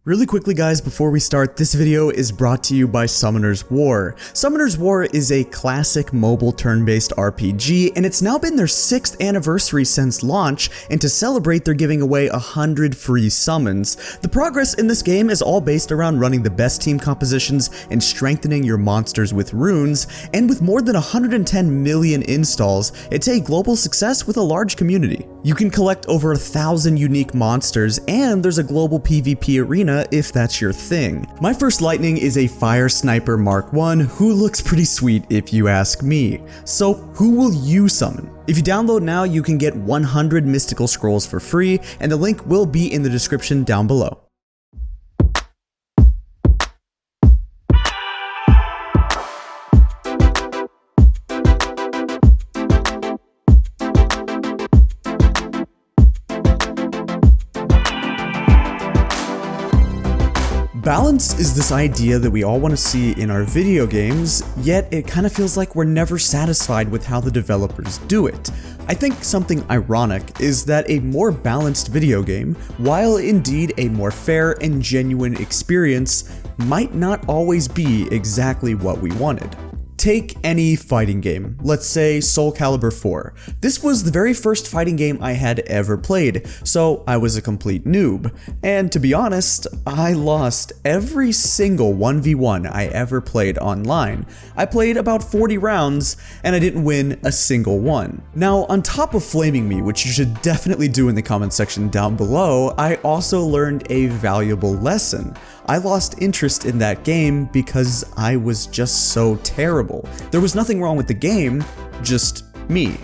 Really quickly guys, before we start, this video is brought to you by Summoner's War. Summoner's War is a classic mobile turn-based RPG, and it's now been their 6th anniversary since launch, and to celebrate they're giving away 100 free summons. The progress in this game is all based around running the best team compositions and strengthening your monsters with runes, and with more than 110 million installs, it's a global success with a large community. You can collect over 1,000 unique monsters, and there's a global PvP arena if that's your thing. My first lightning is a Fire Sniper Mark 1 who looks pretty sweet if you ask me. So who will you summon? If you download now, you can get 100 mystical scrolls for free, and the link will be in the description down below. Balance is this idea that we all want to see in our video games, yet it kind of feels like we're never satisfied with how the developers do it. I think something ironic is that a more balanced video game, while indeed a more fair and genuine experience, might not always be exactly what we wanted. Take any fighting game, let's say Soul Calibur 4. This was the very first fighting game I had ever played, so I was a complete noob. And to be honest, I lost every single 1v1 I ever played online. I played about 40 rounds, and I didn't win a single one. Now, on top of flaming me, which you should definitely do in the comment section down below, I also learned a valuable lesson. I lost interest in that game because I was just so terrible. There was nothing wrong with the game, just me.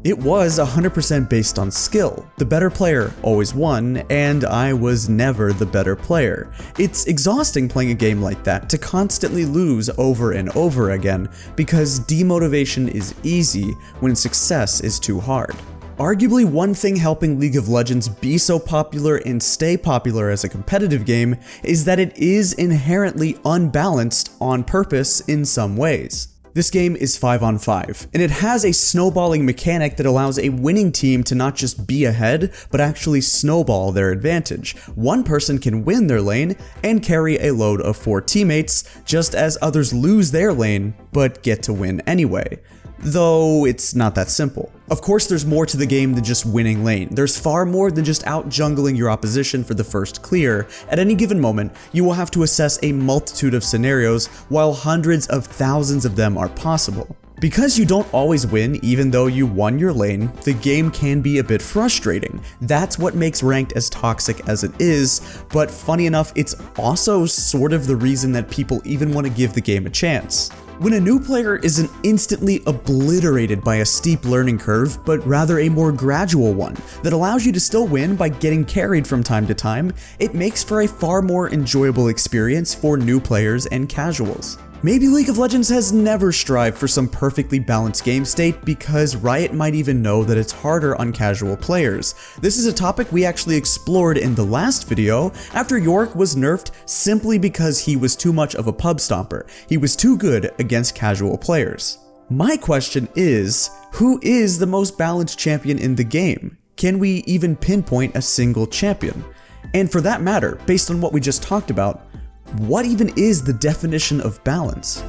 It was 100% based on skill. The better player always won, and I was never the better player. It's exhausting playing a game like that, to constantly lose over and over again, because demotivation is easy when success is too hard. Arguably, one thing helping League of Legends be so popular and stay popular as a competitive game is that it is inherently unbalanced on purpose in some ways. This game is 5-on-5, and it has a snowballing mechanic that allows a winning team to not just be ahead, but actually snowball their advantage. One person can win their lane and carry a load of 4 teammates, just as others lose their lane, but get to win anyway. Though it's not that simple. Of course, there's more to the game than just winning lane. There's far more than just out-jungling your opposition for the first clear. At any given moment, you will have to assess a multitude of scenarios, while hundreds of thousands of them are possible. Because you don't always win even though you won your lane, the game can be a bit frustrating. That's what makes ranked as toxic as it is, but funny enough, it's also sort of the reason that people even want to give the game a chance. When a new player isn't instantly obliterated by a steep learning curve, but rather a more gradual one that allows you to still win by getting carried from time to time, it makes for a far more enjoyable experience for new players and casuals. Maybe League of Legends has never strived for some perfectly balanced game state because Riot might even know that it's harder on casual players. This is a topic we actually explored in the last video after Yorick was nerfed simply because he was too much of a pub stomper. He was too good against casual players. My question is, who is the most balanced champion in the game? Can we even pinpoint a single champion? And for that matter, based on what we just talked about, what even is the definition of balance?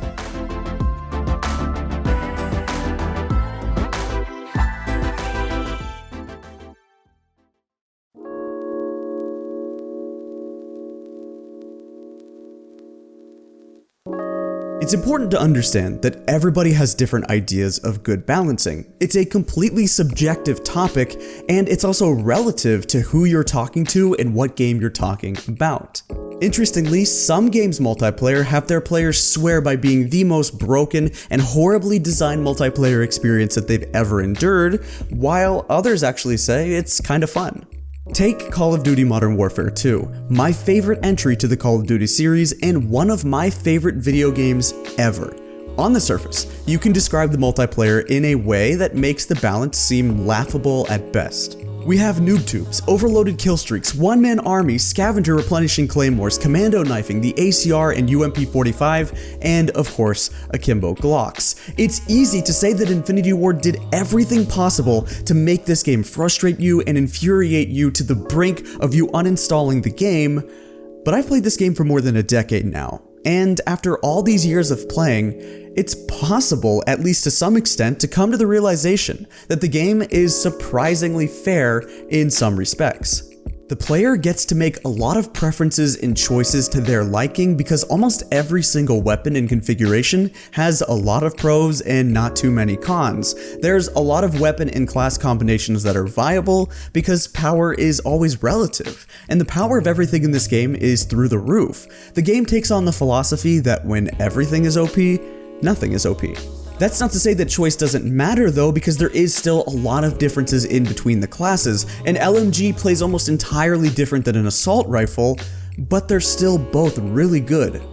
It's important to understand that everybody has different ideas of good balancing. It's a completely subjective topic, and it's also relative to who you're talking to and what game you're talking about. Interestingly, some games multiplayer have their players swear by being the most broken and horribly designed multiplayer experience that they've ever endured, while others actually say it's kind of fun. Take Call of Duty Modern Warfare 2, my favorite entry to the Call of Duty series and one of my favorite video games ever. On the surface, you can describe the multiplayer in a way that makes the balance seem laughable at best. We have noob tubes, overloaded kill streaks, one-man armies, scavenger replenishing claymores, commando knifing, the ACR and UMP45, and of course, akimbo Glocks. It's easy to say that Infinity Ward did everything possible to make this game frustrate you and infuriate you to the brink of you uninstalling the game, But I've played this game for more than a decade now, and after all these years of playing, it's possible, at least to some extent, to come to the realization that the game is surprisingly fair in some respects. The player gets to make a lot of preferences and choices to their liking because almost every single weapon and configuration has a lot of pros and not too many cons. There's a lot of weapon and class combinations that are viable because power is always relative, and the power of everything in this game is through the roof. The game takes on the philosophy that when everything is OP, nothing is OP. That's not to say that choice doesn't matter though, because there is still a lot of differences in between the classes. An LMG plays almost entirely different than an assault rifle, but they're still both really good.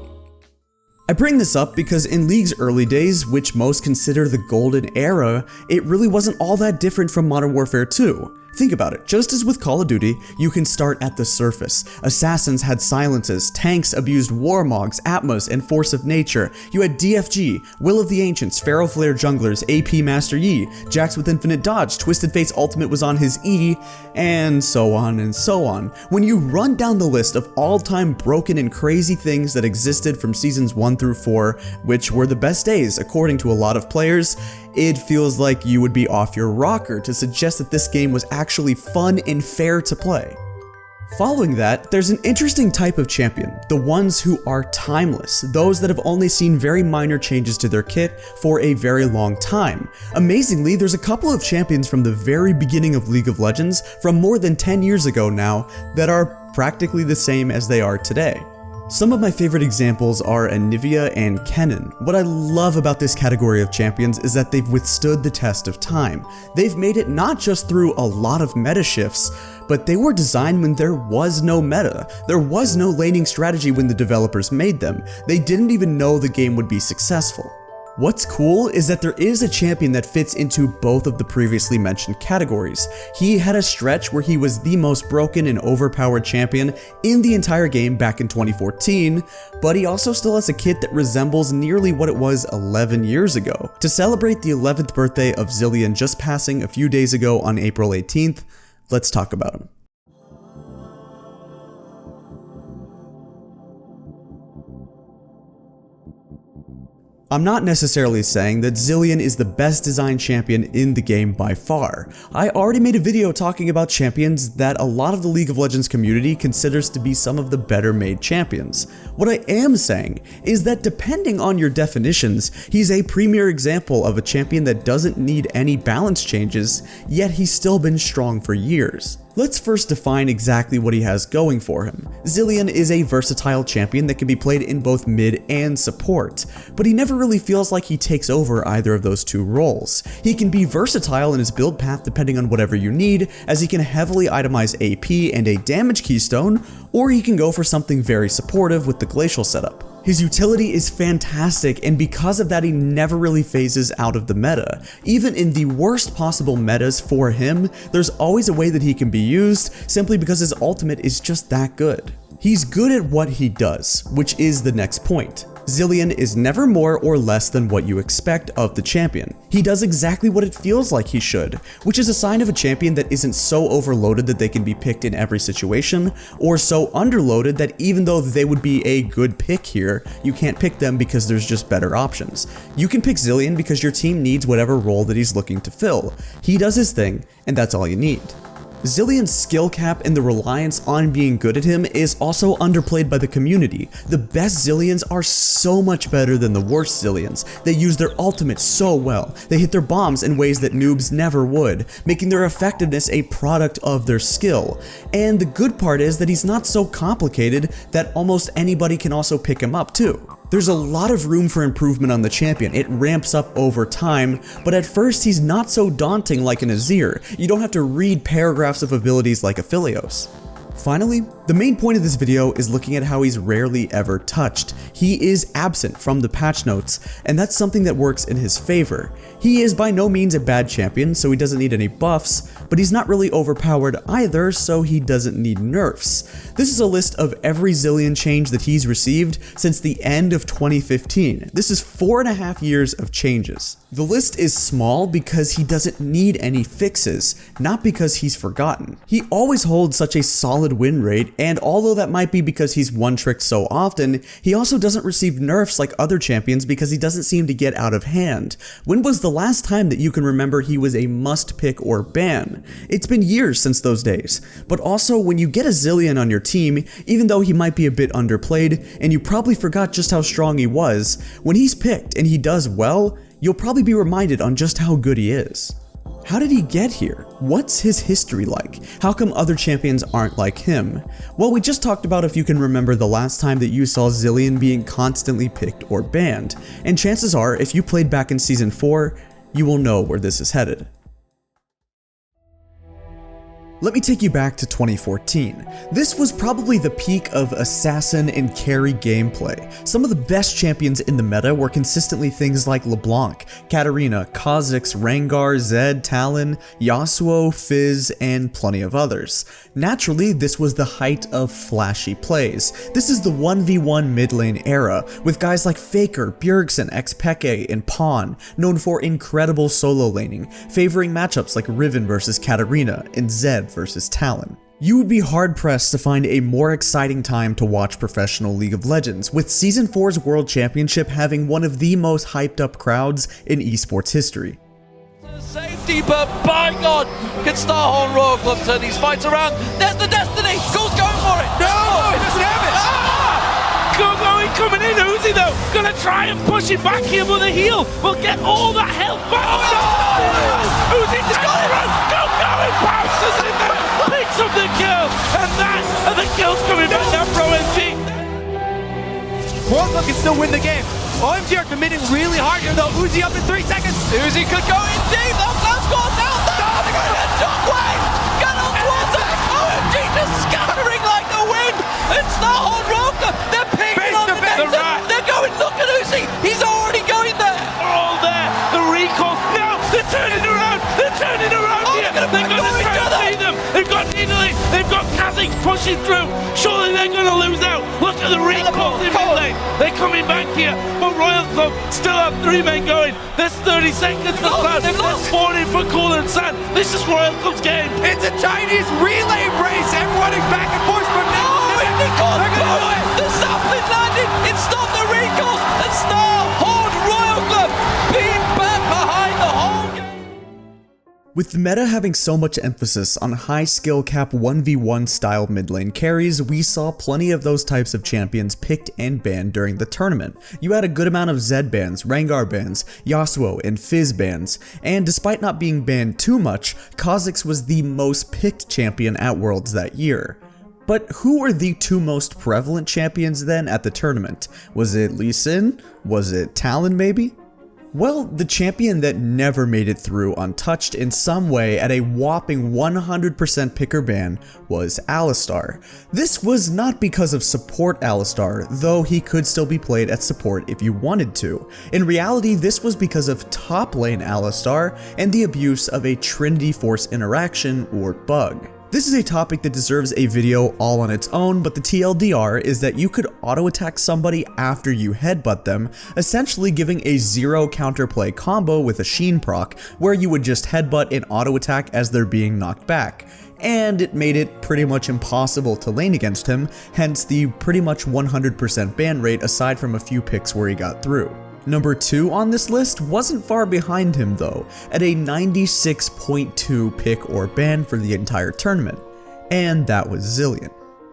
I bring this up because in League's early days, which most consider the golden era, it really wasn't all that different from Modern Warfare 2. Think about it, just as with Call of Duty, you can start at the surface. Assassins had silences, tanks abused warmogs, Atmos, and Force of Nature. You had DFG, Will of the Ancients, Pharaoh Flare junglers, AP Master Yi, Jax with infinite dodge, Twisted Fate's ultimate was on his E, and so on and so on. When you run down the list of all-time broken and crazy things that existed from seasons 1 through 4, which were the best days according to a lot of players, it feels like you would be off your rocker to suggest that this game was actually fun and fair to play. Following that, there's an interesting type of champion, the ones who are timeless, those that have only seen very minor changes to their kit for a very long time. Amazingly, there's a couple of champions from the very beginning of League of Legends from more than 10 years ago now that are practically the same as they are today. Some of my favorite examples are Anivia and Kennen. What I love about this category of champions is that they've withstood the test of time. They've made it not just through a lot of meta shifts, but they were designed when there was no meta. There was no laning strategy when the developers made them. They didn't even know the game would be successful. What's cool is that there is a champion that fits into both of the previously mentioned categories. He had a stretch where he was the most broken and overpowered champion in the entire game back in 2014, but he also still has a kit that resembles nearly what it was 11 years ago. To celebrate the 11th birthday of Zilean just passing a few days ago on April 18th, let's talk about him. I'm not necessarily saying that Zilean is the best designed champion in the game by far. I already made a video talking about champions that a lot of the League of Legends community considers to be some of the better made champions. What I am saying is that depending on your definitions, he's a premier example of a champion that doesn't need any balance changes, yet he's still been strong for years. Let's first define exactly what he has going for him. Zilean is a versatile champion that can be played in both mid and support, but he never really feels like he takes over either of those two roles. He can be versatile in his build path depending on whatever you need, as he can heavily itemize AP and a damage keystone, or he can go for something very supportive with the glacial setup. His utility is fantastic, and because of that he never really phases out of the meta. Even in the worst possible metas for him, there's always a way that he can be used, simply because his ultimate is just that good. He's good at what he does, which is the next point. Zilean is never more or less than what you expect of the champion. He does exactly what it feels like he should, which is a sign of a champion that isn't so overloaded that they can be picked in every situation, or so underloaded that even though they would be a good pick here, you can't pick them because there's just better options. You can pick Zilean because your team needs whatever role that he's looking to fill. He does his thing, and that's all you need. Zilean's skill cap and the reliance on being good at him is also underplayed by the community. The best Zileans are so much better than the worst Zileans. They use their ultimate so well. They hit their bombs in ways that noobs never would, making their effectiveness a product of their skill. And the good part is that he's not so complicated that almost anybody can also pick him up too. There's a lot of room for improvement on the champion. It ramps up over time, but at first he's not so daunting like an Azir. You don't have to read paragraphs of abilities like Aphelios. Finally, the main point of this video is looking at how he's rarely ever touched. He is absent from the patch notes, and that's something that works in his favor. He is by no means a bad champion, so he doesn't need any buffs, but he's not really overpowered either, so he doesn't need nerfs. This is a list of every Zilean change that he's received since the end of 2015. This is 4.5 years of changes. The list is small because he doesn't need any fixes, not because he's forgotten. He always holds such a solid solid win rate, and although that might be because he's one-tricked so often, he also doesn't receive nerfs like other champions because he doesn't seem to get out of hand. When was the last time that you can remember he was a must-pick or ban? It's been years since those days. But also, when you get a Zilean on your team, even though he might be a bit underplayed, and you probably forgot just how strong he was, when he's picked and he does well, you'll probably be reminded on just how good he is. How did he get here? What's his history like? How come other champions aren't like him? Well, we just talked about if you can remember the last time that you saw Zilean being constantly picked or banned, and chances are, if you played back in Season 4, you will know where this is headed. Let me take you back to 2014. This was probably the peak of assassin and carry gameplay. Some of the best champions in the meta were consistently things like LeBlanc, Katarina, Kha'Zix, Rengar, Zed, Talon, Yasuo, Fizz, and plenty of others. Naturally, this was the height of flashy plays. This is the 1v1 mid lane era, with guys like Faker, Bjergsen, Xpeke, and Pawn, known for incredible solo laning, favoring matchups like Riven vs Katarina and Zed versus Talon. You would be hard-pressed to find a more exciting time to watch professional League of Legends, with Season 4's World Championship having one of the most hyped-up crowds in esports history. Safety, but by God, can Starhorn Royal Club turn these fights around? There's the Destiny! Skull's going for it! No! He doesn't have it! Going, coming in, Uzi though, gonna try and push it back here with a heal. We'll get all that health back. Oh, no! Uzi just got it right. Go, it bounces in there, picks up the kill, and that, and the kill's coming back now for OMG. World Club can still win the game. OMG are committing really hard here though. Uzi up in 3 seconds. Uzi could go in deep. They'll score down. No, they're going to Shockwave. Get on towards it. OMG just scattering like the wind. And Starhorn Royal Club, they're pinging on the net. They're going, look at Uzi. He's already going there. All there. The recall. Now they're turning around. They're turning around here. They're going to try and see them. They've got Nidalee. They've got Kha'Zix pushing through. Surely they're going to lose out. Look at the recalls in mid lane. They're coming back here. But Royal Club still have 3 men going. There's 30 seconds to plan. They're spawning for Cool and Sand. This is Royal Club's game. It's a Chinese relay race. Everyone is back and forth. But they're going to do it. The sapling landed. It stopped the recalls. And Starhorn Royal Club being back behind the whole game. With the meta having so much emphasis on high skill cap 1v1 style mid lane carries, we saw plenty of those types of champions picked and banned during the tournament. You had a good amount of Zed bans, Rengar bans, Yasuo, and Fizz bans, and despite not being banned too much, Kha'Zix was the most picked champion at Worlds that year. But who were the 2 most prevalent champions then at the tournament? Was it Lee Sin? Was it Talon maybe? Well, the champion that never made it through untouched in some way at a whopping 100% picker ban was Alistar. This was not because of support Alistar, though he could still be played at support if you wanted to. In reality, this was because of top lane Alistar and the abuse of a Trinity Force interaction or bug. This is a topic that deserves a video all on its own, but the TLDR is that you could auto-attack somebody after you headbutt them, essentially giving a 0 counterplay combo with a Sheen proc, where you would just headbutt and auto-attack as they're being knocked back. And it made it pretty much impossible to lane against him, hence the pretty much 100% ban rate aside from a few picks where he got through. Number 2 on this list wasn't far behind him though, at a 96.2 pick or ban for the entire tournament, and that was Zilean.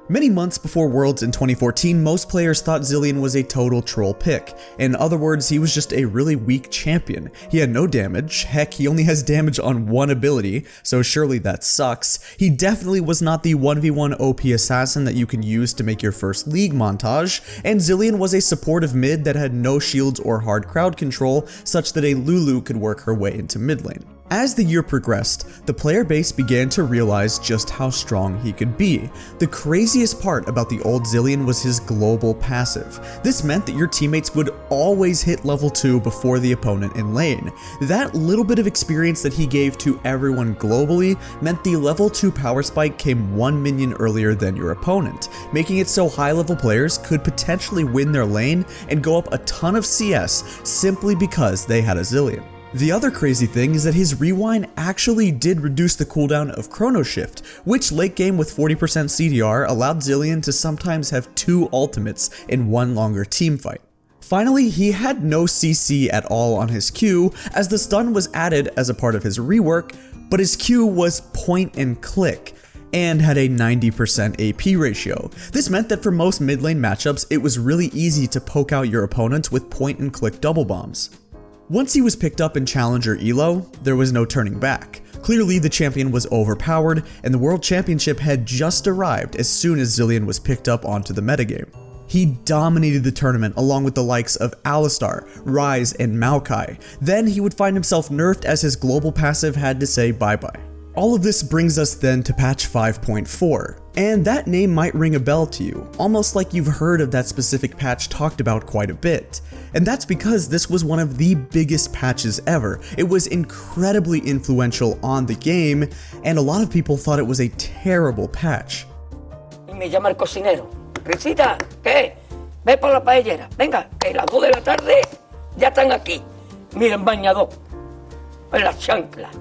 Many months before Worlds in 2014, most players thought Zilean was a total troll pick. In other words, he was just a really weak champion. He had no damage, heck, he only has damage on 1 ability, so surely that sucks. He definitely was not the 1v1 OP assassin that you can use to make your first league montage, and Zilean was a supportive mid that had no shields or hard crowd control, such that a Lulu could work her way into mid lane. As the year progressed, the player base began to realize just how strong he could be. The craziest part about the old Zilean was his global passive. This meant that your teammates would always hit level 2 before the opponent in lane. That little bit of experience that he gave to everyone globally meant the level 2 power spike came 1 minion earlier than your opponent, making it so high level players could potentially win their lane and go up a ton of CS simply because they had a Zilean. The other crazy thing is that his rewind actually did reduce the cooldown of Chrono Shift, which late game with 40% CDR allowed Zilean to sometimes have 2 ultimates in one longer team fight. Finally, he had no CC at all on his Q, as the stun was added as a part of his rework, but his Q was point and click, and had a 90% AP ratio. This meant that for most mid lane matchups, it was really easy to poke out your opponents with point and click double bombs. Once he was picked up in Challenger Elo, there was no turning back. Clearly the champion was overpowered, and the World Championship had just arrived as soon as Zilean was picked up onto the metagame. He dominated the tournament along with the likes of Alistar, Ryze, and Maokai. Then he would find himself nerfed as his global passive had to say bye-bye. All of this brings us then to patch 5.4, and that name might ring a bell to you, almost like you've heard of that specific patch talked about quite a bit. And that's because this was one of the biggest patches ever. It was incredibly influential on the game, and a lot of people thought it was a terrible patch. Me llama el cocinero. Risita, ¿qué? Ve por la paellera. Venga, que las 2 de la tarde ya están aquí. Miren, bañador. En las chanclas.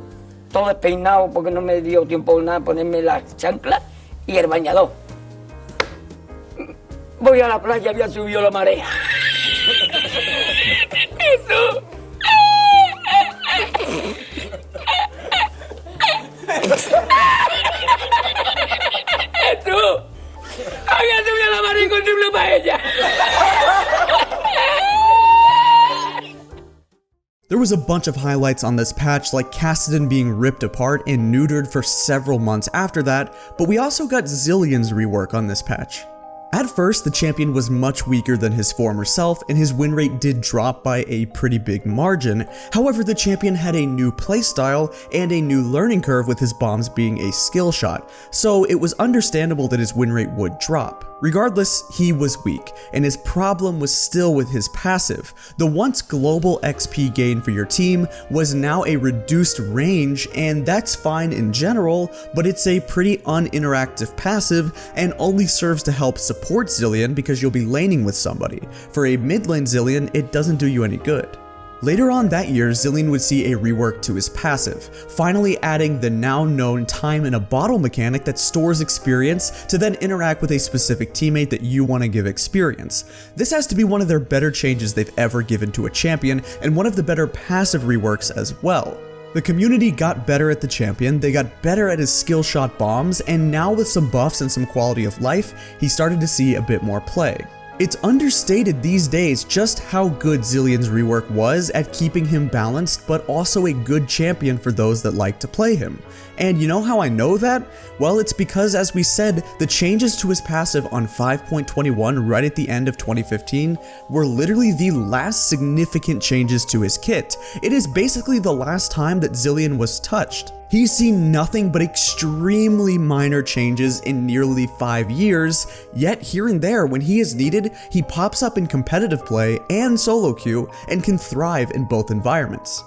Todo despeinado porque no me dio tiempo nada ponerme las chanclas y el bañador. Voy a la playa, había subido la marea. Jesús. Jesús. Había subido la marea con triple paella. There was a bunch of highlights on this patch, like Kassadin being ripped apart and neutered for several months after that, but we also got Zilean's rework on this patch. At first, the champion was much weaker than his former self, and his win rate did drop by a pretty big margin. However, the champion had a new playstyle and a new learning curve with his bombs being a skill shot, so it was understandable that his win rate would drop. Regardless, he was weak, and his problem was still with his passive. The once global XP gain for your team was now a reduced range, and that's fine in general, but it's a pretty uninteractive passive and only serves to help support Zilean because you'll be laning with somebody. For a mid lane Zilean, it doesn't do you any good. Later on that year, Zilean would see a rework to his passive, finally adding the now known time in a bottle mechanic that stores experience to then interact with a specific teammate that you want to give experience. This has to be one of their better changes they've ever given to a champion, and one of the better passive reworks as well. The community got better at the champion, they got better at his skill shot bombs, and now with some buffs and some quality of life, he started to see a bit more play. It's understated these days just how good Zilean's rework was at keeping him balanced, but also a good champion for those that like to play him. And you know how I know that? Well, it's because, as we said, the changes to his passive on 5.21 right at the end of 2015 were literally the last significant changes to his kit. It is basically the last time that Zilean was touched. He's seen nothing but extremely minor changes in nearly 5 years, yet here and there when he is needed, he pops up in competitive play and solo queue and can thrive in both environments.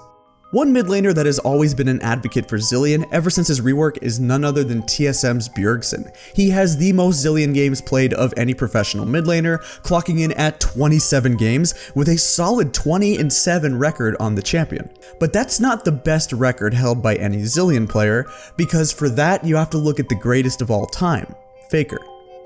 One mid laner that has always been an advocate for Zilean ever since his rework is none other than TSM's Bjergsen. He has the most Zilean games played of any professional mid laner, clocking in at 27 games with a solid 20-7 record on the champion. But that's not the best record held by any Zilean player, because for that you have to look at the greatest of all time, Faker.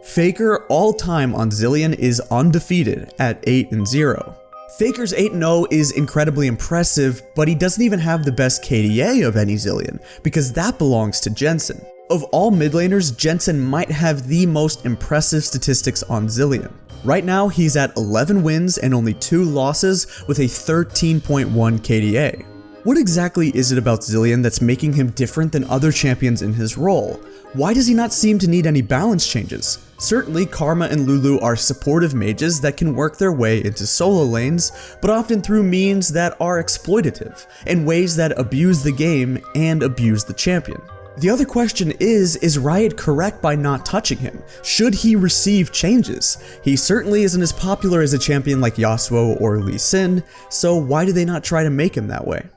Faker all time on Zilean is undefeated at 8-0. Faker's 8-0 is incredibly impressive, but he doesn't even have the best KDA of any Zilean, because that belongs to Jensen. Of all mid laners, Jensen might have the most impressive statistics on Zilean. Right now, he's at 11 wins and only 2 losses with a 13.1 KDA. What exactly is it about Zilean that's making him different than other champions in his role? Why does he not seem to need any balance changes? Certainly, Karma and Lulu are supportive mages that can work their way into solo lanes, but often through means that are exploitative, in ways that abuse the game and abuse the champion. The other question is Riot correct by not touching him? Should he receive changes? He certainly isn't as popular as a champion like Yasuo or Lee Sin, so why do they not try to make him that way?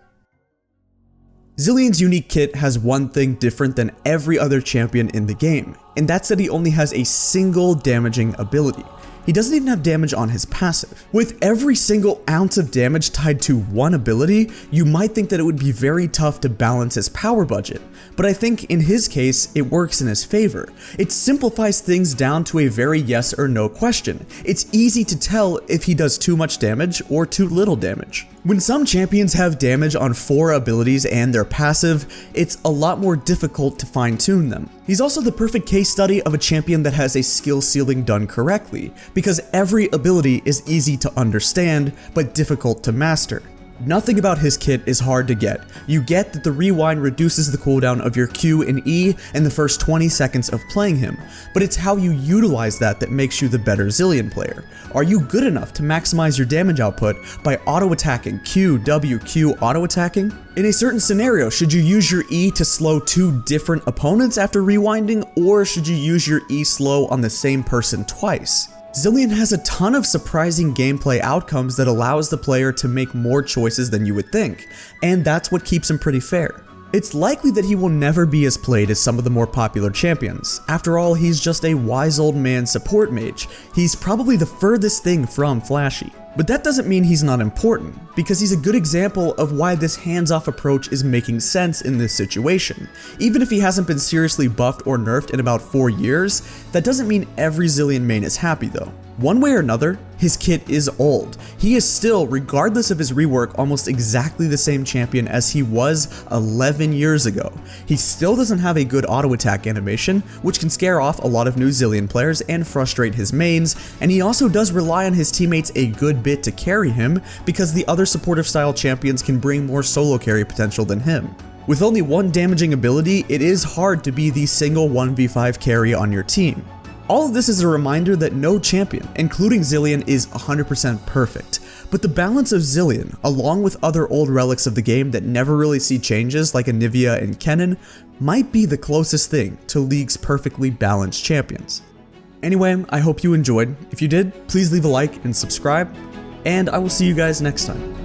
Zilean's unique kit has one thing different than every other champion in the game, and that's that he only has a single damaging ability. He doesn't even have damage on his passive. With every single ounce of damage tied to one ability, you might think that it would be very tough to balance his power budget, but I think in his case, it works in his favor. It simplifies things down to a very yes or no question. It's easy to tell if he does too much damage or too little damage. When some champions have damage on 4 abilities and their passive, it's a lot more difficult to fine-tune them. He's also the perfect case study of a champion that has a skill ceiling done correctly, because every ability is easy to understand, but difficult to master. Nothing about his kit is hard to get. You get that the rewind reduces the cooldown of your Q and E in the first 20 seconds of playing him, but it's how you utilize that that makes you the better Zilean player. Are you good enough to maximize your damage output by auto-attacking, Q, W, Q, auto-attacking? In a certain scenario, should you use your E to slow 2 different opponents after rewinding, or should you use your E slow on the same person twice? Zilean has a ton of surprising gameplay outcomes that allows the player to make more choices than you would think, and that's what keeps him pretty fair. It's likely that he will never be as played as some of the more popular champions. After all, he's just a wise old man support mage. He's probably the furthest thing from flashy. But that doesn't mean he's not important, because he's a good example of why this hands-off approach is making sense in this situation. Even if he hasn't been seriously buffed or nerfed in about 4 years, that doesn't mean every Zilean main is happy though. One way or another, his kit is old. He is still, regardless of his rework, almost exactly the same champion as he was 11 years ago. He still doesn't have a good auto attack animation, which can scare off a lot of new Zilean players and frustrate his mains, and he also does rely on his teammates a good bit to carry him, because the other supportive style champions can bring more solo carry potential than him. With only one damaging ability, it is hard to be the single 1v5 carry on your team. All of this is a reminder that no champion, including Zilean, is 100% perfect, but the balance of Zilean, along with other old relics of the game that never really see changes like Anivia and Kennen, might be the closest thing to League's perfectly balanced champions. Anyway, I hope you enjoyed. If you did, please leave a like and subscribe, and I will see you guys next time.